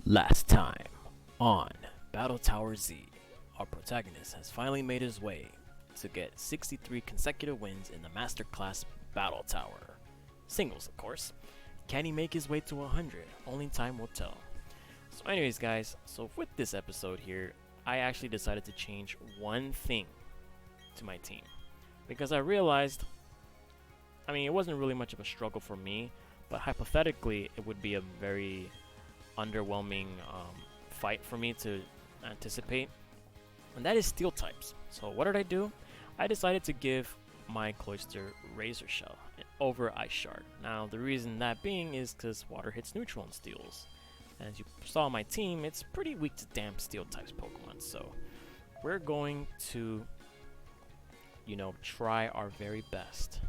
Last time on Battle Tower Z, our protagonist has finally made his way to get 63 consecutive wins in the Master Class Battle Tower. Singles, of course. Can he make his way to 100? Only time will tell. So anyways guys, so with this episode here, I actually decided to change one thing to my team. Because I realized, it wasn't really much of a struggle for me, but hypothetically it would be a very underwhelming fight for me to anticipate, and that is steel types. So what did I do? I decided to give my Cloyster Razor Shell over Ice Shard. Now the reason that being is because water hits neutral in steels. As you saw on my team, it's pretty weak to damp steel types Pokemon, so we're going to try our very best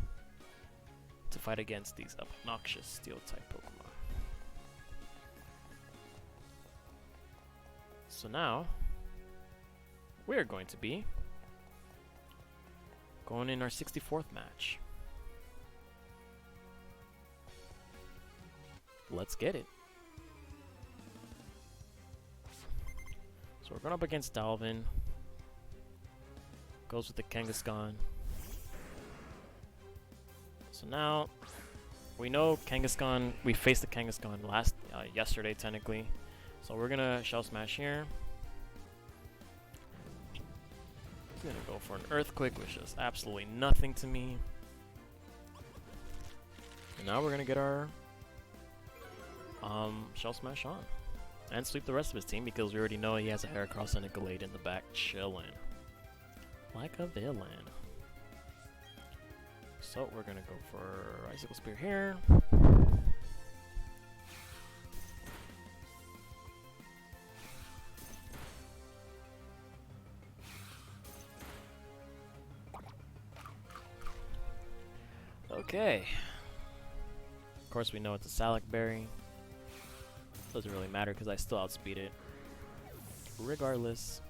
to fight against these obnoxious steel type Pokemon. So now, we're going to be going in our 64th match. Let's get it. So we're going up against Dalvin. Goes with the Kangaskhan. So now, we know Kangaskhan, we faced the Kangaskhan yesterday technically. So we're gonna Shell Smash here. I'm gonna go for an Earthquake, which is absolutely nothing to me. And now we're gonna get our Shell Smash on. And sweep the rest of his team because we already know he has a Heracross and a Gallade in the back chillin'. Like a villain. So we're gonna go for Icicle Spear here. Okay. Of course we know it's a Salac Berry. Doesn't really matter because I still outspeed it. Regardless.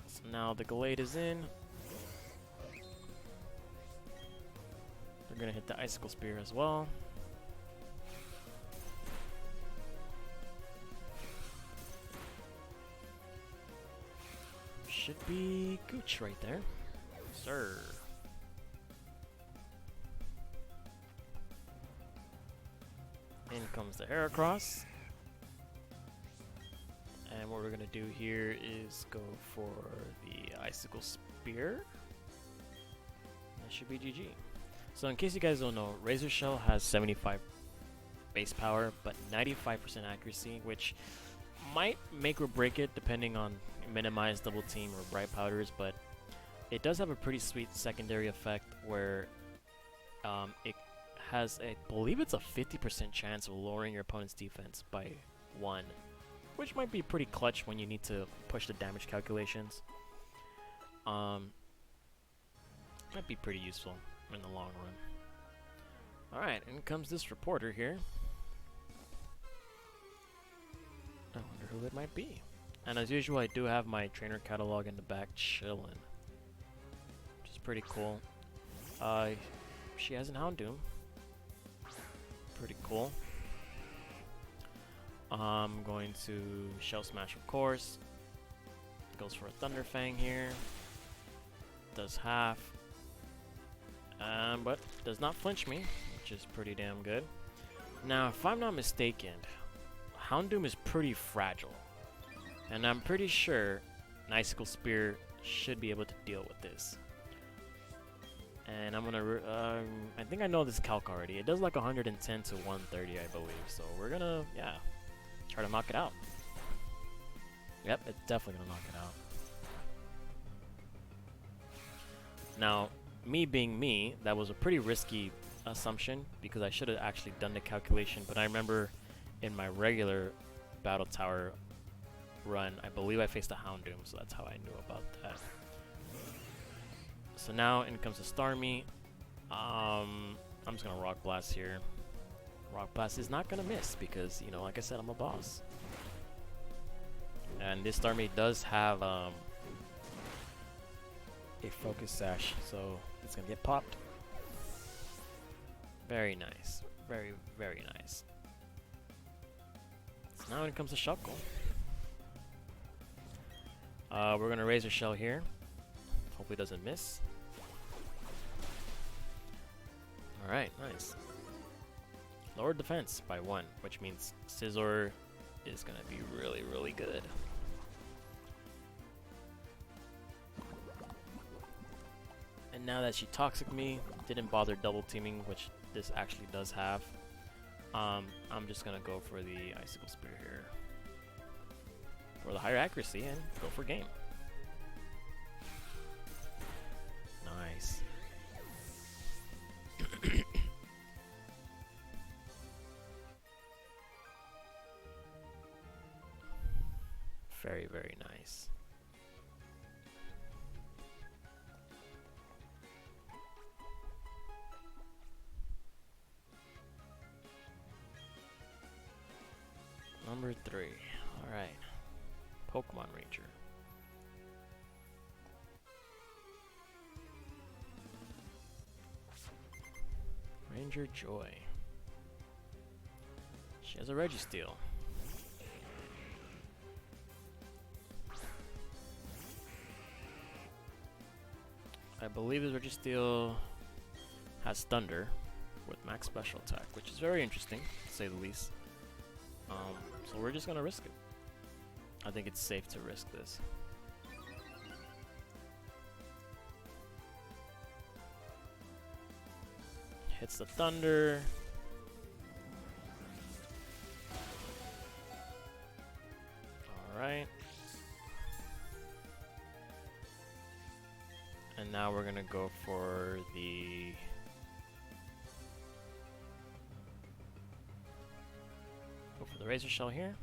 So now the Gallade is in. They're gonna hit the Icicle Spear as well. Should be Gooch right there. Sir. In comes the Heracross. And what we're going to do here is go for the Icicle Spear. That should be GG. So in case you guys don't know, Razor Shell has 75 base power, but 95% accuracy, which might make or break it depending on minimize double team or bright powders, but it does have a pretty sweet secondary effect where it has, I believe it's a 50% chance of lowering your opponent's defense by 1, which might be pretty clutch when you need to push the damage calculations. Might be pretty useful in the long run. Alright, in comes this reporter here. I wonder who it might be. And as usual, I do have my trainer catalog in the back chillin'. Which is pretty cool. She has an Houndoom. Pretty cool. I'm going to Shell Smash, of course. Goes for a Thunder Fang here. Does half. But does not flinch me, which is pretty damn good. Now, if I'm not mistaken, Houndoom is pretty fragile. And I'm pretty sure an Icicle Spear should be able to deal with this. And I'm gonna, I think I know this calc already. It does like 110 to 130, I believe. So we're gonna, try to knock it out. Yep, it's definitely gonna knock it out. Now, me being me, that was a pretty risky assumption because I should have actually done the calculation. But I remember in my regular Battle Tower run, I believe I faced a Houndoom, so that's how I knew about that. So now in comes the Starmie. I'm just gonna Rock Blast here. Rock Blast is not gonna miss because, like I said, I'm a boss. And this Starmie does have a Focus Sash, so it's gonna get popped. Very nice. Very, very nice. So now when it comes to Shuckle, we're gonna Razor Shell here. Hopefully it doesn't miss. Alright, nice. Lower defense by 1, which means Scizor is gonna be really, really good. And now that she Toxic me, didn't bother double teaming, which this actually does have. I'm just gonna go for the Icicle Spear here. For the higher accuracy and go for game. Nice. Very, very nice. Number 3. Alright. Pokemon Ranger. Ranger Joy. She has a Registeel. I believe this Registeel has Thunder with max special attack, which is very interesting, to say the least. So we're just gonna risk it. I think it's safe to risk this. Hits the Thunder. Alright. And now we're gonna go for the Razor Shell here.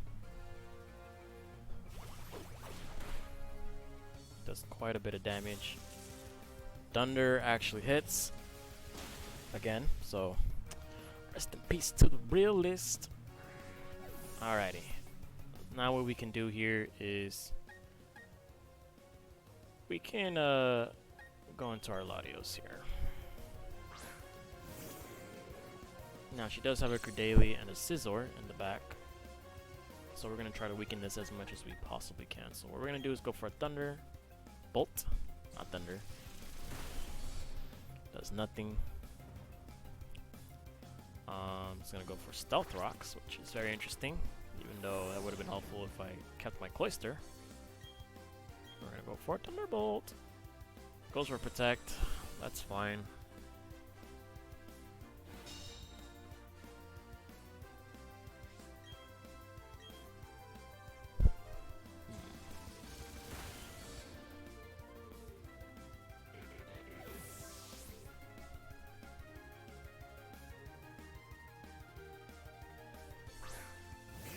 Does quite a bit of damage. Thunder actually hits again, so rest in peace to the realist. Alrighty. Now what we can do here is we can go into our Latios here. Now she does have a Credality and a Scizor in the back. So we're going to try to weaken this as much as we possibly can. So what we're going to do is go for a Thunder Bolt. Not Thunder. Does nothing. It's going to go for Stealth Rocks, which is very interesting. Even though that would have been helpful if I kept my Cloyster. We're going to go for Thunderbolt. Goes for Protect. That's fine.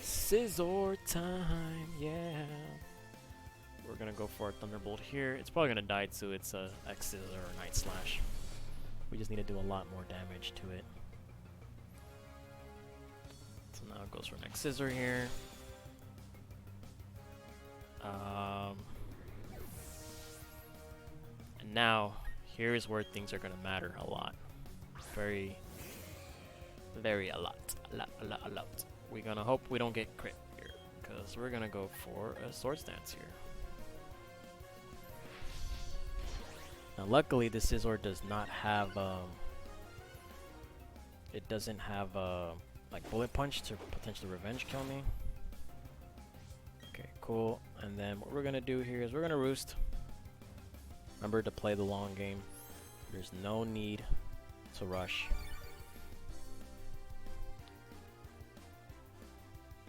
Scizor time, yeah. We're gonna go for a Thunderbolt here. It's probably gonna die to its X-Scissor or Night Slash. We just need to do a lot more damage to it. So now it goes for an X-Scissor here. And now, here is where things are gonna matter a lot. Very a lot. We're gonna hope we don't get crit here, because we're gonna go for a Swords Dance here. Now luckily the Scizor does not have it doesn't have like Bullet Punch to potentially revenge kill me. Okay, cool. And then what we're gonna do here is we're gonna Roost. Remember to play the long game. There's no need to rush.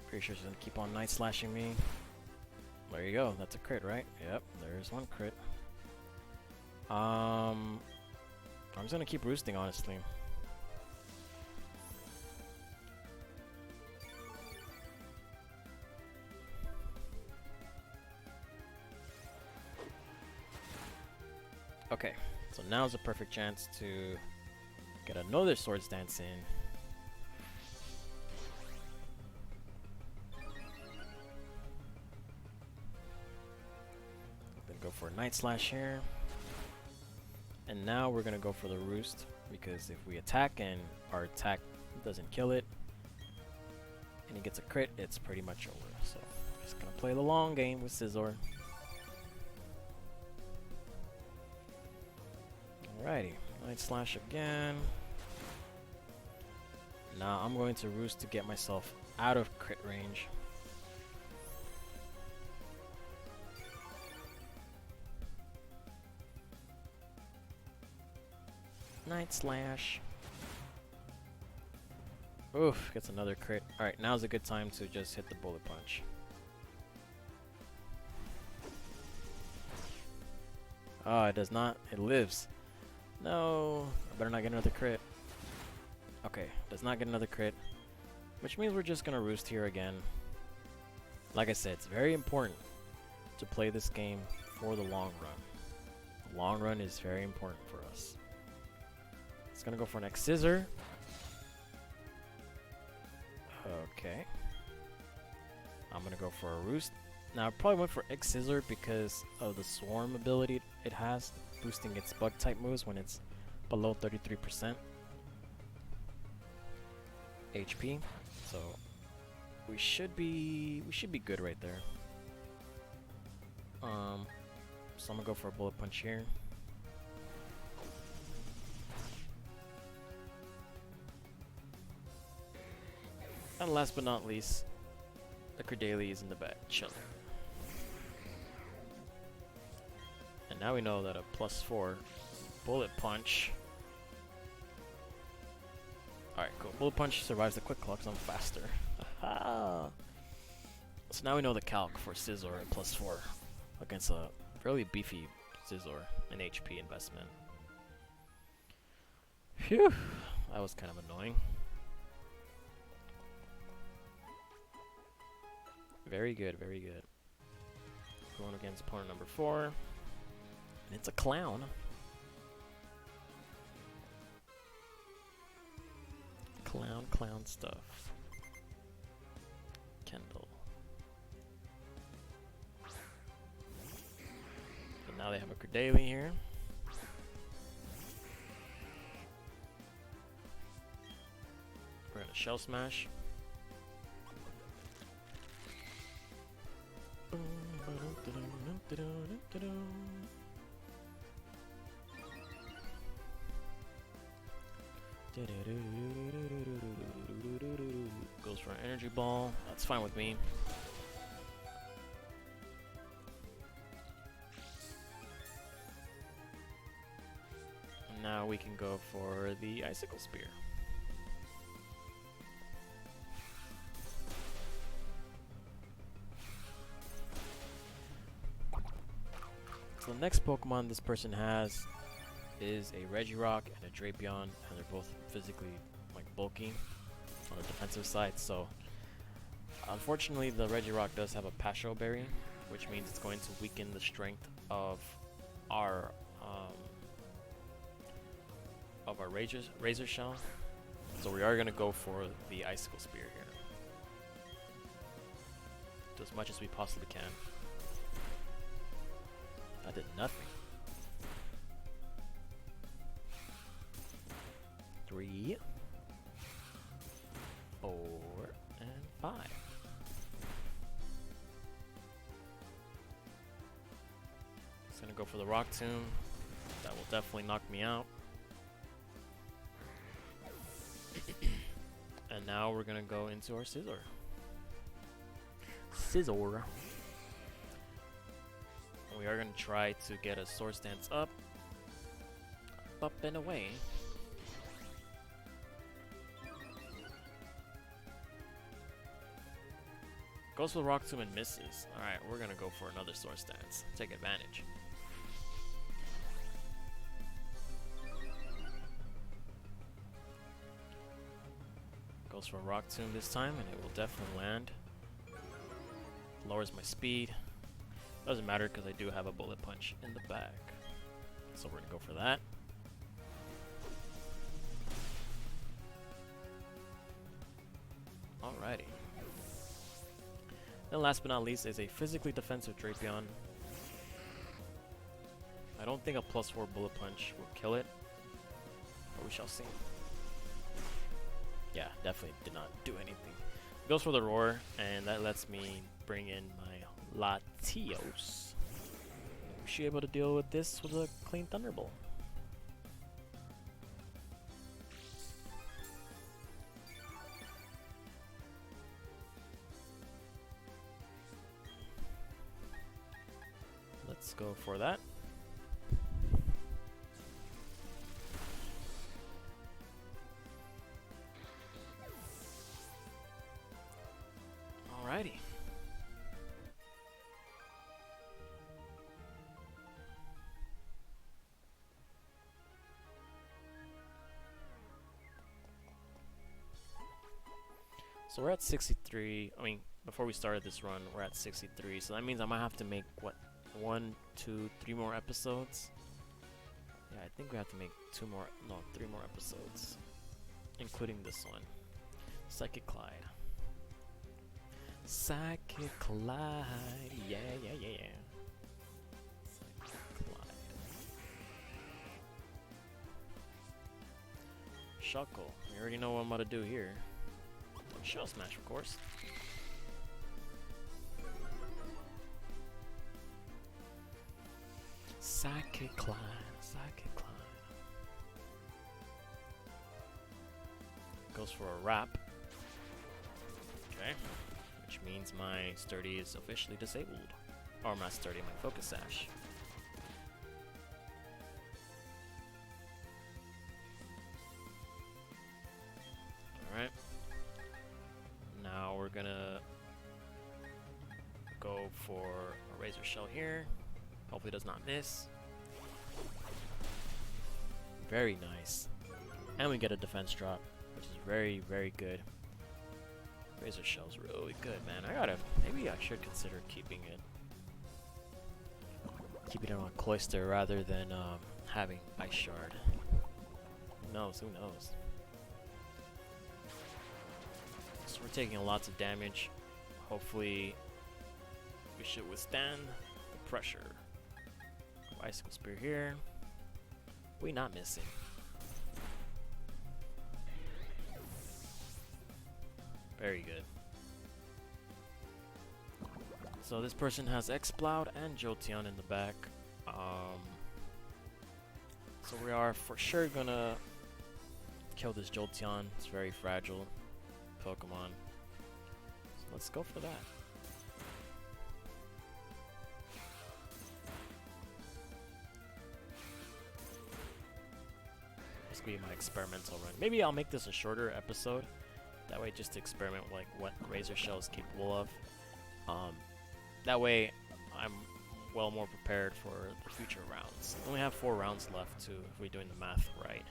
Pretty sure she's gonna keep on Night Slashing me. There you go, that's a crit, right? Yep, there's one crit. I'm just gonna keep roosting, honestly. Okay, so now's a perfect chance to get another Swords Dance in. Then go for a Night Slash here. And now we're gonna go for the Roost. because if we attack and our attack doesn't kill it, and he gets a crit, it's pretty much over. So, just gonna play the long game with Scizor. Alrighty, Night Slash again. Now I'm going to Roost to get myself out of crit range. Night Slash. Oof, gets another crit. Alright, now's a good time to just hit the Bullet Punch. Oh, it does not. It lives. No, I better not get another crit. Okay, does not get another crit, which means we're just gonna Roost here again. Like I said, it's very important to play this game for the long run. The long run is very important for us. It's gonna go for an X-Scissor. Okay. I'm gonna go for a Roost. Now I probably went for X-Scissor because of the Swarm ability it has, boosting its bug type moves when it's below 33% HP. So we should be good right there. So I'm gonna go for a Bullet Punch here. And last but not least, the Credality is in the back, chilling. And now we know that a +4 Bullet Punch. Alright, cool. Bullet Punch survives the Quick Claw because I'm faster. Aha! So now we know the calc for Scizor at +4 against a fairly beefy Scizor and HP investment. Phew! That was kind of annoying. Very good, very good. Going against opponent number 4. And it's a clown. Clown stuff. Kendall. And now they have a Credality here. We're gonna Shell Smash. Goes for an Energy Ball. That's fine with me. And now we can go for the Icicle Spear. So the next Pokemon this person has is a Regirock and a Drapion, and they're both physically like bulky on the defensive side. So unfortunately the Regirock does have a Pasho Berry, which means it's going to weaken the strength of our Razor Shell. So we are going to go for the Icicle Spear here. Do as much as we possibly can. I did nothing. 3, 4, and 5. Just gonna go for the Rock Tomb. That will definitely knock me out. And now we're gonna go into our Scizor. We are gonna try to get a Swords Dance up and away. Goes for Rock Tomb and misses. Alright, we're gonna go for another Swords Dance. Take advantage. Goes for Rock Tomb this time, and it will definitely land. Lowers my speed. Doesn't matter because I do have a Bullet Punch in the back. So we're gonna go for that. Alrighty. Then last but not least is a physically defensive Drapion. I don't think a +4 Bullet Punch will kill it, but we shall see. Yeah, definitely did not do anything. Goes for the roar, and that lets me bring in my Latios. We should be able to deal with this with a clean Thunderbolt. Let's go for that. Alrighty. So we're at 63. I mean, before we started this run, we're at 63. So that means I might have to make, what, 1, 2, 3 more episodes? Yeah, I think we have to make 3 more episodes, including this one. Psychic Clyde. Psychic Clyde. Yeah. Psychic Clyde. Shuckle. You already know what I'm about to do here. Shell Smash, of course. Psychic Clyde. Psychic Clyde. Goes for a wrap. Okay. Which means my sturdy is officially disabled. Or not sturdy, my focus sash. Alright. Now we're gonna go for a Razor Shell here. Hopefully does not miss. Very nice. And we get a defense drop, which is very, very good. Razor Shell's really good, man. Maybe I should consider keeping it. Keeping it on Cloyster rather than having Ice Shard. Who knows? Who knows? So we're taking lots of damage. Hopefully we should withstand the pressure. Icicle Spear here. We not missing. Very good. So this person has Exploud and Jolteon in the back. So we are for sure gonna kill this Jolteon. It's very fragile Pokemon. So let's go for that. This will be my experimental run. Maybe I'll make this a shorter episode. That way, just to experiment like what Razor Shell is capable of. That way, I'm well more prepared for the future rounds. We only have 4 rounds left too, if we're doing the math right.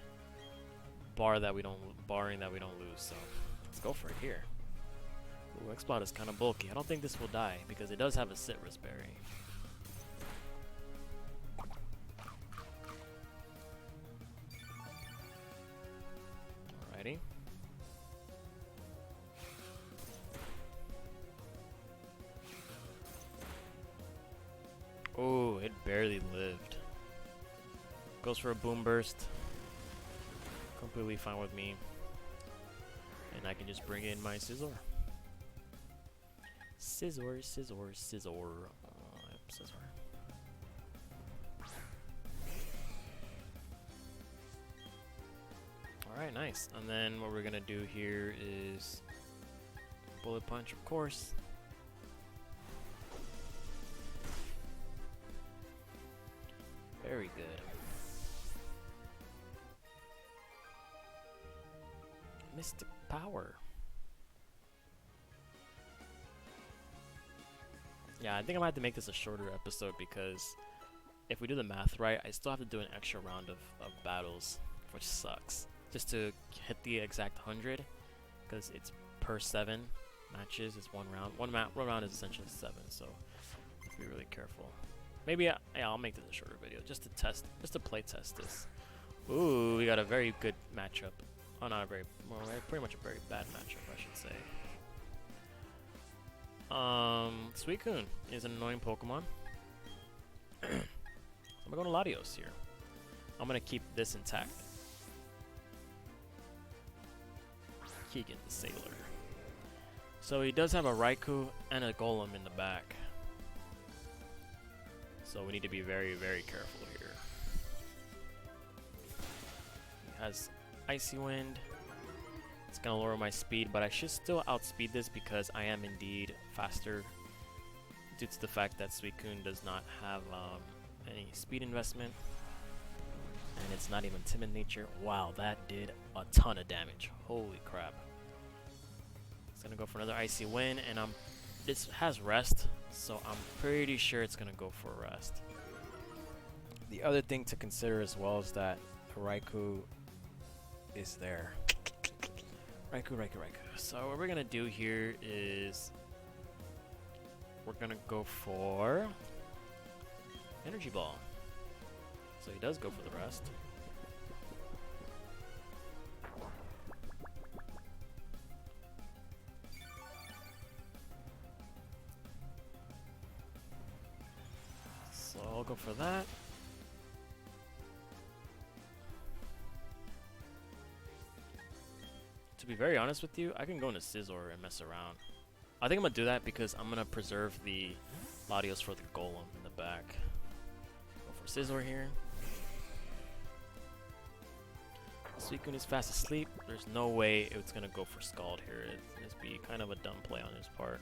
Barring that we don't lose. So let's go for it here. Ooh, Exploud is kind of bulky. I don't think this will die because it does have a Citrus Berry. Alrighty. Oh, it barely lived. Goes for a Boom Burst. Completely fine with me. And I can just bring in my Scizor. Scizor. Scizor. Alright, nice. And then what we're gonna do here is Bullet Punch, of course. Very good. Mystic Power. Yeah, I think I might have to make this a shorter episode because if we do the math right, I still have to do an extra round of battles, which sucks. Just to hit the exact 100, because it's per 7 matches. It's 1 round. One round is essentially 7, so have to be really careful. Maybe yeah, I'll make this a shorter video just to test, just to play test this. Ooh, we got a very good matchup. Oh, not a very, well, pretty much a very bad matchup, I should say. Suicune is an annoying Pokemon. So I'm gonna go to Latios here. I'm gonna keep this intact. Keegan the Sailor. So he does have a Raikou and a Golem in the back. So we need to be very, very careful here. He has Icy Wind. It's gonna lower my speed, but I should still outspeed this because I am indeed faster due to the fact that Suicune does not have any speed investment. And it's not even timid nature. Wow, that did a ton of damage. Holy crap. It's gonna go for another Icy Wind, and this has rest, so I'm pretty sure it's gonna go for rest. The other thing to consider as well is that Raikou is there. Raikou. So what we're gonna do here is we're gonna go for Energy Ball. So he does go for the rest. So I'll go for that. To be very honest with you, I can go into Scizor and mess around. I think I'm gonna do that because I'm gonna preserve the Latios for the Golem in the back. Go for Scizor here. Suicune is fast asleep. There's no way it's gonna go for Scald here. It'd be kind of a dumb play on his part.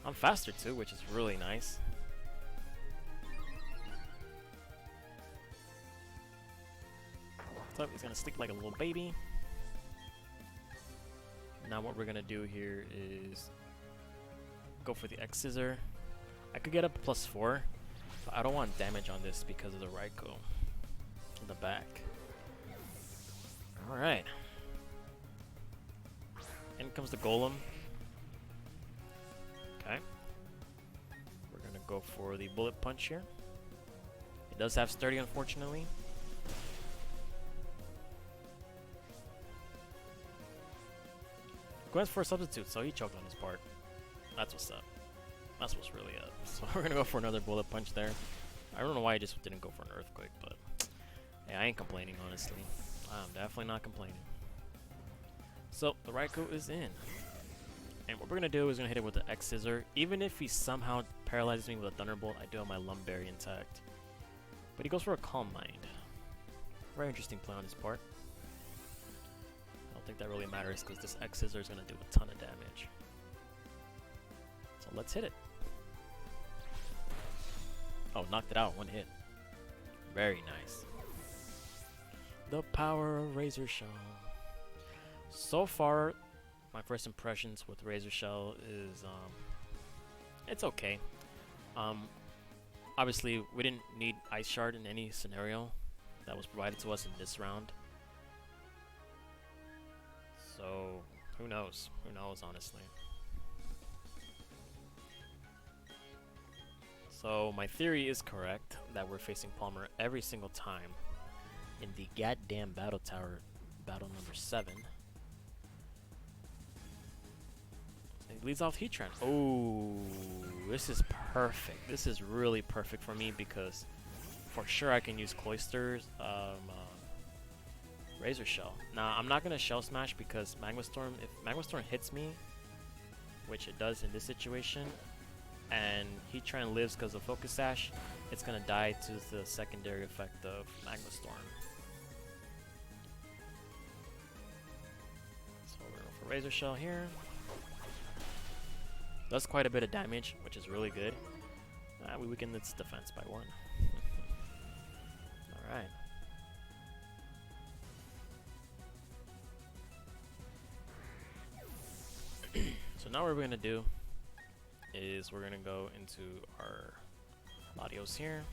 I'm faster too, which is really nice. So he's gonna sleep like a little baby. Now what we're gonna do here is go for the X Scissor. I could get up +4, but I don't want damage on this because of the Raikou in the back. Alright. In comes the Golem. Okay. We're gonna go for the Bullet Punch here. It does have Sturdy, unfortunately. Going for a substitute, so he choked on his part. That's what's up. That's what's really up. So we're gonna go for another Bullet Punch there. I don't know why I just didn't go for an Earthquake, but yeah, I ain't complaining, honestly. I'm definitely not complaining. So the Raikou is in. And what we're gonna do is gonna hit it with the X Scissor. Even if he somehow paralyzes me with a Thunderbolt, I do have my Lumberry intact. But he goes for a Calm Mind. Very interesting play on his part. I don't think that really matters because this X Scissor is gonna do a ton of damage. So let's hit it. Oh, knocked it out, one hit. Very nice. The power of Razor Shell. So far, my first impressions with Razor Shell is, it's okay. Obviously, we didn't need Ice Shard in any scenario that was provided to us in this round. So, who knows? Who knows, honestly. So, my theory is correct that we're facing Palmer every single time in the goddamn Battle Tower, battle number 7. He leads off Heatran. Oh, this is perfect. This is really perfect for me because for sure I can use Cloyster's Razor Shell. Now, I'm not going to Shell Smash because Magma Storm, if Magma Storm hits me, which it does in this situation, and Heatran lives because of Focus Sash, it's going to die to the secondary effect of Magma Storm. So we're going for Razor Shell here. Does quite a bit of damage, which is really good. We weaken its defense by 1. Alright. So now what we're going to do is we're going to go into our Latios here.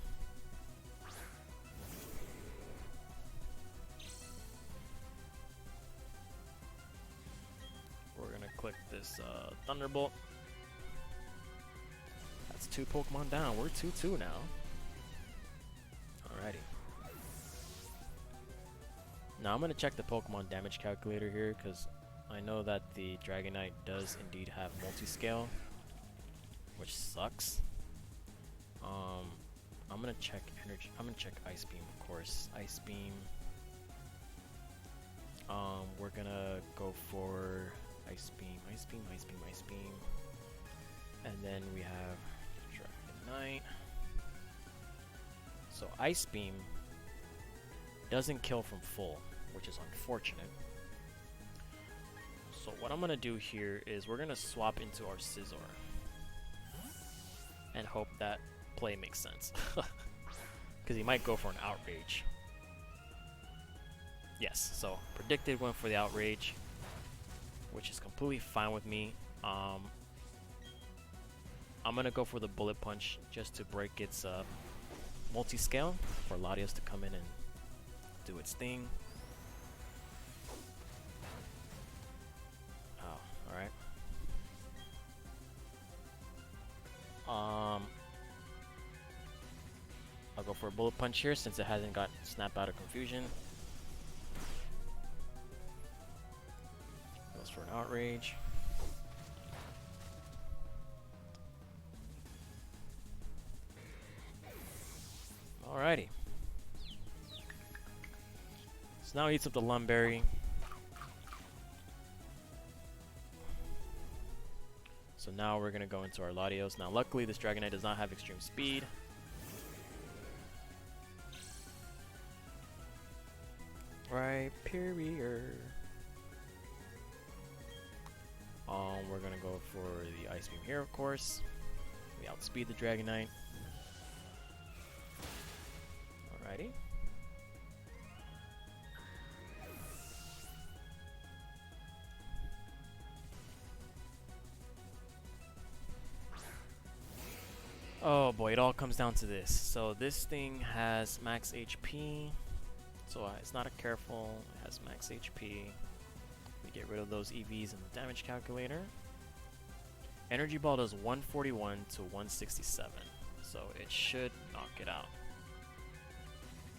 We're going to click this Thunderbolt. That's 2 Pokemon down. We're 2-2 now. Alrighty. Now I'm going to check the Pokemon damage calculator here because I know that the Dragonite does indeed have multi-scale, which sucks. I'm going to check energy. I'm going to check Ice Beam, of course. Ice Beam. We're gonna go for Ice Beam, Ice Beam, Ice Beam, Ice Beam. And then we have Dragon Knight. So Ice Beam doesn't kill from full, which is unfortunate. So what I'm gonna do here is we're gonna swap into our Scizor and hope that play makes sense. Because he might go for an Outrage. Yes, so predicted went for the Outrage, which is completely fine with me. I'm gonna go for the Bullet Punch just to break its multi-scale for Latios to come in and do its thing. Oh, alright. I'll go for a Bullet Punch here since it hasn't got Snap out of Confusion. Goes for an Outrage. Alrighty. So now he eats up the Lumberry. So now we're gonna go into our Latios. Now luckily this Dragonite does not have extreme speed. Rhyperior. We're gonna go for the Ice Beam here, of course. We outspeed the Dragonite. Alrighty. Oh boy, it all comes down to this. So this thing has max HP. So it's not a careful, it has max HP. We get rid of those EVs in the damage calculator. Energy Ball does 141 to 167. So it should knock it out.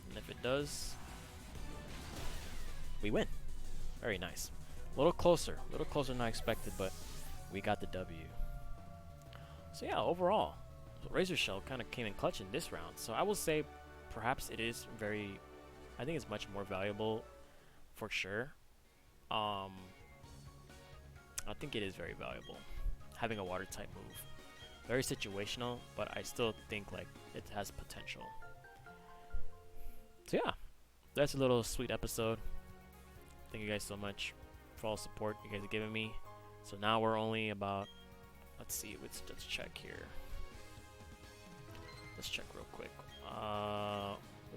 And if it does, we win. Very nice. A little closer than I expected, but we got the W. So yeah, overall, Razor Shell kind of came in clutch in this round. So I will say perhaps it is very, I think it's much more valuable for sure. I think it is very valuable having a water type move. Very situational, but I still think like it has potential. So yeah, that's a little sweet episode. Thank you guys so much for all the support you guys are giving me. So now we're only about, let's see, let's check here. Let's check real quick.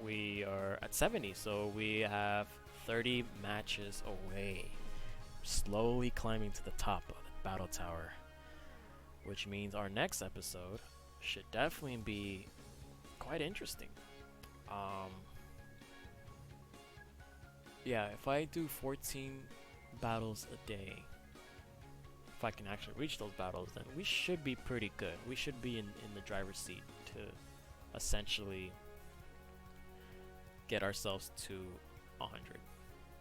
We are at 70, so we have 30 matches away. Slowly climbing to the top of the battle tower, which means our next episode should definitely be quite interesting. Yeah, if I do 14 battles a day, if I can actually reach those battles, then we should be pretty good. We should be in the driver's seat to essentially get ourselves to 100.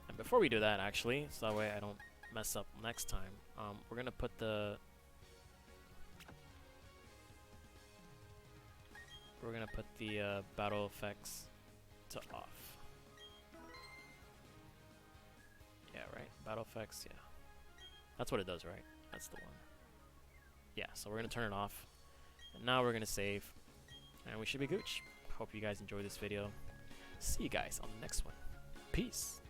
And before we do that, actually, so that way I don't mess up next time, we're gonna put the battle effects to off. Yeah, right? Battle effects, yeah. That's what it does, right? That's the one. Yeah, so we're gonna turn it off. And now we're gonna save. And we should be gooch. Hope you guys enjoyed this video. See you guys on the next one. Peace.